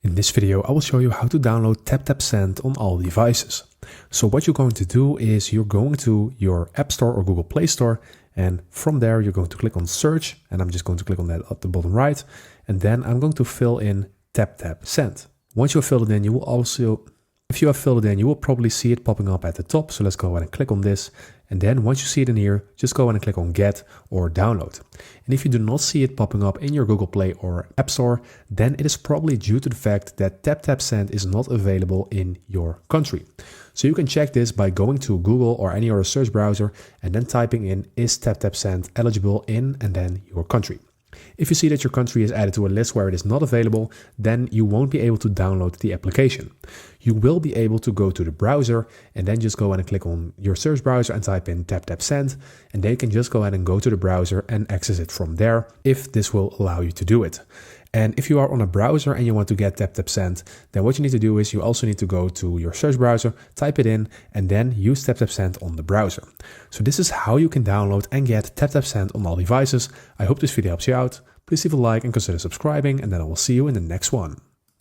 In this video, I will show you how to download TapTap Send on all devices. So what you're going to do is you're going to your App Store or Google Play Store, and from there you're going to click on search, and I'm just going to click on that at the bottom right, and then I'm going to fill in TapTap Send. Once you have filled it in, if you have filled it in, you will probably see it popping up at the top. So let's go ahead and click on this. And then once you see it in here, just go ahead and click on Get or Download. And if you do not see it popping up in your Google Play or App Store, then it is probably due to the fact that TapTap Send is not available in your country. So you can check this by going to Google or any other search browser and then typing in, is TapTap Send eligible in, and then your country. If you see that your country is added to a list where it is not available, then you won't be able to download the application. You will be able to go to the browser and then just go ahead and click on your search browser and type in TapTap Send, and then you can just go ahead and go to the browser and access it from there if this will allow you to do it. And if you are on a browser and you want to get TapTap Send, then what you need to do is you also need to go to your search browser, type it in, and then use TapTap Send on the browser. So this is how you can download and get TapTap Send on all devices. I hope this video helps you out. Please leave a like and consider subscribing, and then I will see you in the next one.